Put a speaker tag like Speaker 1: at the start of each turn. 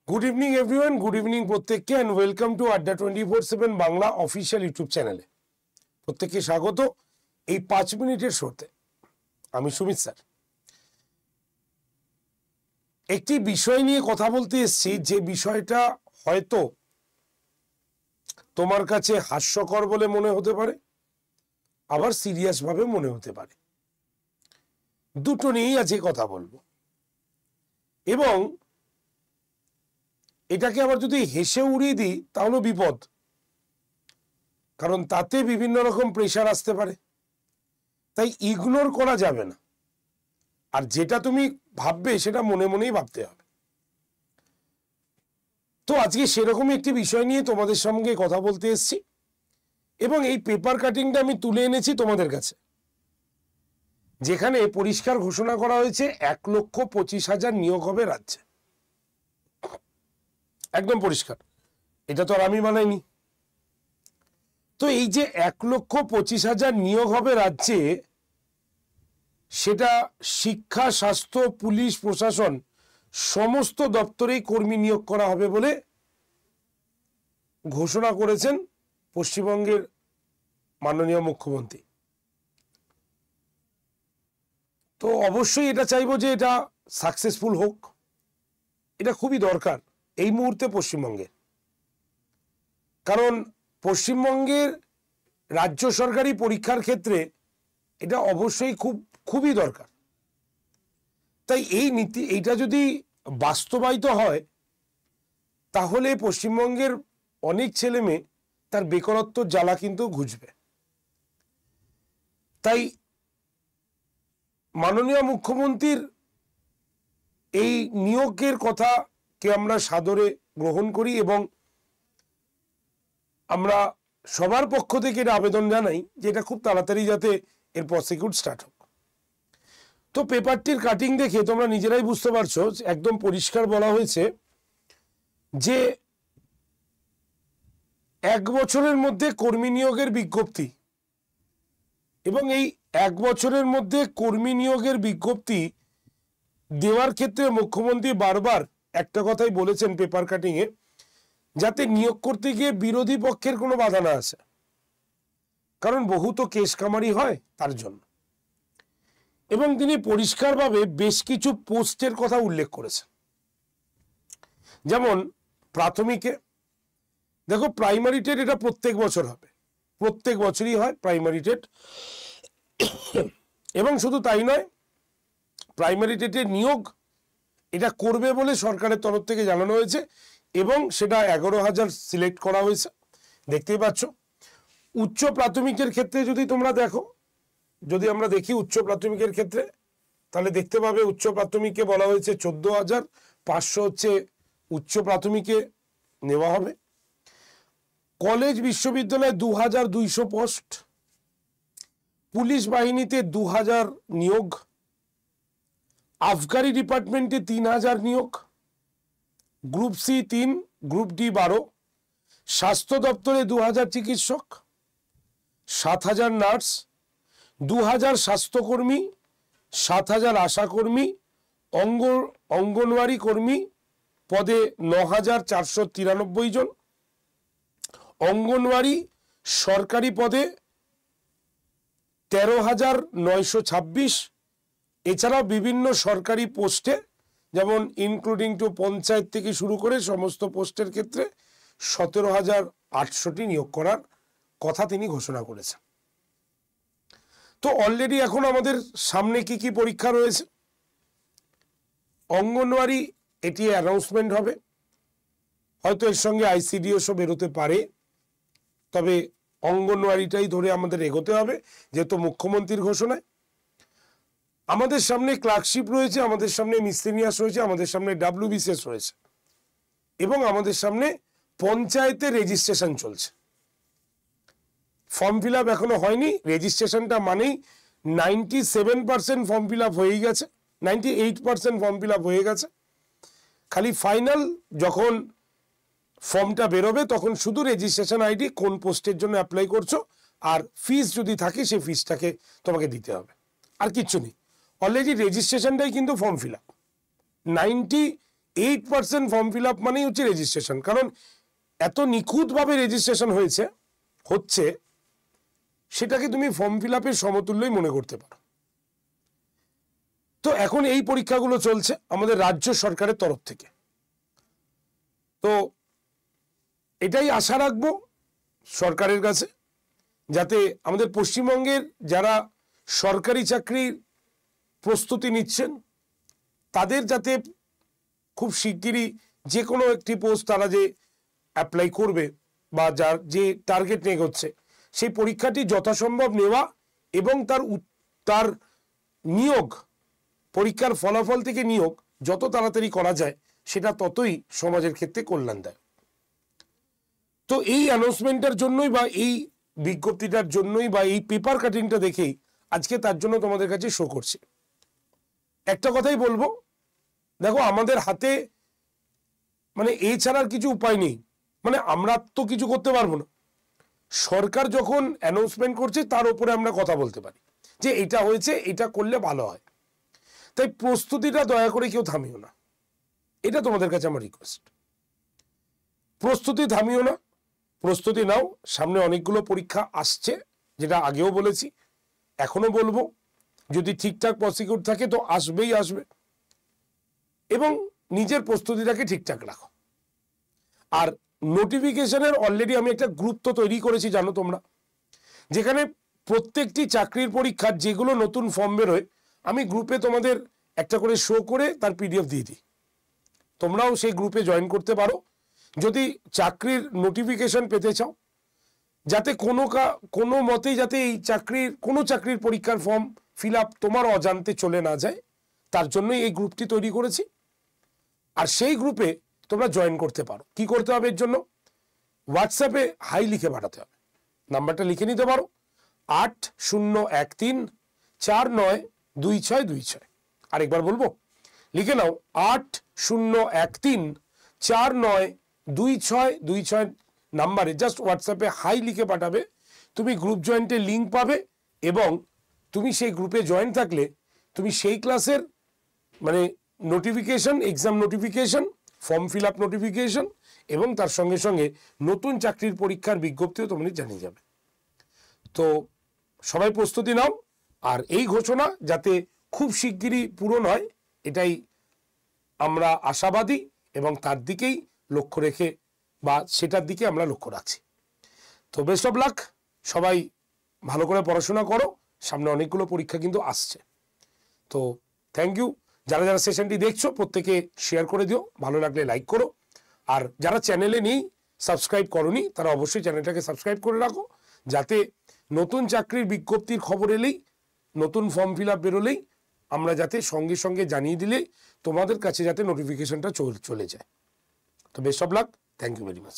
Speaker 1: Good evening everyone, good evening প্রত্যেককে and welcome to আড্ডা 24/7 Bangla official YouTube চ্যানেলে প্রত্যেককে স্বাগত। এই 5 মিনিটের শোতে আমি সুমিত স্যার একটি বিষয় নিয়ে কথা বলতে এসেছি, যে বিষয়টা হয়তো তোমার কাছে হাস্যকর বলে মনে হতে পারে, আবার সিরিয়াস ভাবে মনে হতে পারে। দুটো নিয়েই আজকে কথা বলবো, এবং এটাকে আবার যদি হেসে উড়িয়ে দিই তাহলে বিপদ, কারণ তাতে বিভিন্ন রকম প্রেশার আসতে পারে। তাই ইগনোর করা যাবে না, আর যেটা তুমি ভাববে সেটা মনে মনেই ভাবতে হবে। তো আজকে সেরকমই একটি বিষয় নিয়ে তোমাদের সঙ্গে কথা বলতে এসেছি, এবং এই পেপার কাটিংটা আমি তুলে এনেছি তোমাদের কাছে, যেখানে পরিষ্কার ঘোষণা করা হয়েছে 1,25,000 নিয়োগ হবে রাজ্যে। একদম পরিষ্কার, এটা তো আর আমি বানাইনি। তো এই যে 1,25,000 নিয়োগ হবে রাজ্যে, সেটা শিক্ষা, স্বাস্থ্য, পুলিশ, প্রশাসন সমস্ত দপ্তরেই কর্মী নিয়োগ করা হবে বলে ঘোষণা করেছেন পশ্চিমবঙ্গের মাননীয় মুখ্যমন্ত্রী। তো অবশ্যই এটা চাইবো যে এটা সাকসেসফুল হোক, এটা খুবই দরকার এই মুহূর্তে পশ্চিমবঙ্গের। কারণ পশ্চিমবঙ্গের রাজ্য সরকারি পরীক্ষার ক্ষেত্রে এটা অবশ্যই খুবই দরকার। তাই এই নীতি, এইটা যদি বাস্তবায়িত হয়, তাহলে পশ্চিমবঙ্গের অনেক ছেলে মেয়ে তার বেকারত্ব জ্বালা কিন্তু ঘুচবে। তাই মাননীয় মুখ্যমন্ত্রীর এই নিয়োগের কথাকে আমরা সাদরে গ্রহণ করি, এবং আমরা সবার পক্ষ থেকে এটা আবেদন জানাই যে এটা খুব তাড়াতাড়ি যাতে এর প্রসিকিউট স্টার্ট হোক। তো পেপারটির কাটিং দেখে তোমরা নিজেরাই বুঝতে পারছো, একদম পরিষ্কার বলা হয়েছে যে 1 বছরের মধ্যে কর্মী নিয়োগের বিজ্ঞপ্তি, এবং এই 1 বছরের মধ্যে কর্মী নিয়োগের বিজ্ঞপ্তি দেওয়ার ক্ষেত্রে মুখ্যমন্ত্রী বারবার একটা কথাই বলেছেন পেপার কাটিংয়ে, যাতে নিয়োগ করতে গিয়ে বিরোধী পক্ষের কোনো বাধা না আসে, কারণ বহু তো কেস কামারি হয় তার জন্য। এবং তিনি পরিষ্কারভাবে বেশ কিছু পোস্টের কথা উল্লেখ করেছেন। যেমন প্রাথমিকে দেখো, প্রাইমারি টেট এটা প্রত্যেক বছর হবে, প্রত্যেক বছরই হয় প্রাইমারি টেট। এবং শুধু তাই নয়, প্রাইমারি টেটের নিয়োগ এটা করবে বলে সরকারের তরফ থেকে জানানো হয়েছে, এবং সেটা 11,000 সিলেক্ট করা হয়েছে, দেখতেই পাচ্ছ। উচ্চ প্রাথমিকের ক্ষেত্রে যদি তোমরা দেখো, যদি আমরা দেখি উচ্চ প্রাথমিকের ক্ষেত্রে, তাহলে দেখতে পাবে উচ্চ প্রাথমিকে বলা হয়েছে 14,500 হচ্ছে উচ্চ প্রাথমিকে নেওয়া হবে। কলেজ বিশ্ববিদ্যালয়ে 2,200 পোস্ট, পুলিশ বাহিনীতে 2,000 নিয়োগ, আবগারি ডিপার্টমেন্টে 3,000 নিয়োগ, গ্রুপ সি 3, গ্রুপ ডি 12, স্বাস্থ্য দপ্তরে 2,000 চিকিৎসক, 7,000 নার্স, 2,000 স্বাস্থ্যকর্মী, 7,000 আশাকর্মী, অঙ্গনওয়াড়ি কর্মী পদে 9,493 জন, অঙ্গনওয়াড়ি সরকারি পদে 13,926, এছাড়াও বিভিন্ন সরকারি পোস্টে, যেমন ইনক্লুডিং টু পঞ্চায়েত থেকে শুরু করে সমস্ত পোস্টের ক্ষেত্রে 17,800টি নিয়োগ করার কথা তিনি ঘোষণা করেছেন। তো অলরেডি এখন আমাদের সামনে কি কি পরীক্ষা রয়েছে। অঙ্গনওয়াড়ি, এটি অ্যানাউন্সমেন্ট হবে, হয়তো এর সঙ্গে ICDSও বেরোতে পারে, তবে অঙ্গনওয়াড়িটাই ধরে আমাদের এগোতে হবে যেহেতু মুখ্যমন্ত্রীর ঘোষণায়। আমাদের সামনে ক্লার্কশিপ রয়েছে, আমাদের সামনে মিসলেনিয়াস রয়েছে, আমাদের সামনে WBCS রয়েছে, এবং আমাদের সামনে পঞ্চায়েতের রেজিস্ট্রেশন চলছে। ফর্ম ফিল আপ এখনো হয়নি, রেজিস্ট্রেশনটা মানেই 97% ফর্ম ফিল আপ হয়েই গেছে, 98% ফর্ম ফিল আপ হয়ে গেছে। খালি ফাইনাল যখন ফর্মটা বেরোবে তখন শুধু রেজিস্ট্রেশন ID, কোন পোস্টের জন্য অ্যাপ্লাই করছো, আর ফিস যদি থাকে সেই ফিসটাকে তোমাকে দিতে হবে, আর কিচ্ছু নেই। অলরেডি রেজিস্ট্রেশনটাই কিন্তু form fill up, 8% form fill up মানেই হচ্ছে রেজিস্ট্রেশন, কারণ এত নিখুঁতভাবে রেজিস্ট্রেশন হচ্ছে সেটাকে তুমি ফর্ম ফিল আপের সমতুল্যই মনে করতে পারো। তো এখন এই পরীক্ষাগুলো চলছে আমাদের রাজ্য সরকারের তরফ থেকে। তো এটাই আশা রাখবো সরকারের কাছে, যাতে আমাদের পশ্চিমবঙ্গের যারা সরকারি চাকরির প্রস্তুতি নিচ্ছেন তাদের যাতে খুব শিগগিরই যে কোনো একটি পোস্ট তারা যে অ্যাপ্লাই করবে বা যার যে টার্গেট নিয়ে হচ্ছে সেই পরীক্ষাটি যথাসম্ভব নেওয়া এবং তার নিয়োগ, পরীক্ষার ফলাফল থেকে নিয়োগ যত তাড়াতাড়ি করা যায় সেটা ততই সমাজের ক্ষেত্রে কল্যাণ দেয়। তো এই অ্যানাউন্সমেন্টের জন্যই বা এই বিজ্ঞপ্তিটার জন্যই বা এই পেপার কাটিংটা দেখেই আজকে তার জন্য তোমাদের কাছে শো করছে। একটা কথাই বলবো, দেখো আমাদের হাতে মানে এছাড়ার কিছু উপায় নেই, মানে আমরা তো কিছু করতে পারবো না। সরকার যখন অ্যানাউন্সমেন্ট করছে তার উপরে আমরা কথা বলতে পারি যে এটা হয়েছে, এটা করলে ভালো হয়। তাই প্রস্তুতিটা দয়া করে কেউ থামিও না, এটা তোমাদের কাছে আমার রিকোয়েস্ট। প্রস্তুতি থামিও না, প্রস্তুতি নাও। সামনে অনেকগুলো পরীক্ষা আসছে, যেটা আগেও বলেছি, এখনো বলবো। যদি ঠিকঠাক প্রসিকিউট থাকে তো আসবেই আসবে, এবং নিজের প্রস্তুতিটাকে ঠিকঠাক রাখো। আর নোটিফিকেশনের অলরেডি আমি একটা গ্রুপ তো তৈরি করেছি জানো তোমরা, যেখানে প্রত্যেকটি চাকরির পরীক্ষার যেগুলো নতুন ফর্ম বেরোয় আমি গ্রুপে তোমাদের একটা করে শো করে তার পিডিএফ দিয়ে দিই। তোমরাও সেই গ্রুপে জয়েন করতে পারো যদি চাকরির নোটিফিকেশন পেতে চাও, যাতে কোনো মতেই যাতে এই চাকরির পরীক্ষার ফর্ম ফিল আপ তোমার অজান্তে চলে না যায়, তার জন্যই এই গ্রুপটি তৈরি করেছি। আর সেই গ্রুপে তোমরা জয়েন করতে পারো। কি করতে হবে এর জন্য? হোয়াটসঅ্যাপে হাই লিখে পাঠাতে হবে। নাম্বারটা লিখে নিতে পারো 8013492626। আরেকবার বলবো, লিখে নাও 8013492626 নাম্বারে জাস্ট হোয়াটসঅ্যাপে হাই লিখে পাঠাবে। তুমি গ্রুপ জয়েন্টের লিঙ্ক পাবে এবং তুমি সেই গ্রুপে জয়েন থাকলে তুমি সেই ক্লাসের মানে notification, exam notification, form fill up notification এবং তার সঙ্গে সঙ্গে নতুন চাকরির পরীক্ষার বিজ্ঞপ্তিও তোমরা জানিয়ে যাবে। তো সবাই প্রস্তুতি নাও, আর এই ঘোষণা যাতে খুব শিগগিরই পূরণ হয় এটাই আমরা আশাবাদী, এবং তার দিকেই লক্ষ্য রেখে বা সেটার দিকে আমরা লক্ষ্য রাখছি। তো বেস্ট অফ লাক, সবাই ভালো করে পড়াশোনা করো, সামনে অনেকগুলো পরীক্ষা কিন্তু আসছে। তো থ্যাংক ইউ। যারা যারা সেশনটি দেখছো প্রত্যেকে শেয়ার করে দিও, ভালো লাগলে লাইক করো। আর যারা চ্যানেলে নেই, সাবস্ক্রাইব করোনি, তারা অবশ্যই চ্যানেলটাকে সাবস্ক্রাইব করে রাখো, যাতে নতুন চাকরির বিজ্ঞপ্তির খবর এলেই, নতুন ফর্ম ফিল আপ বেরোলেই আমরা যাতে সঙ্গে সঙ্গে জানিয়ে দিলে তোমাদের কাছে যাতে নোটিফিকেশনটা চলে যায়। তো best of luck, thank you very much.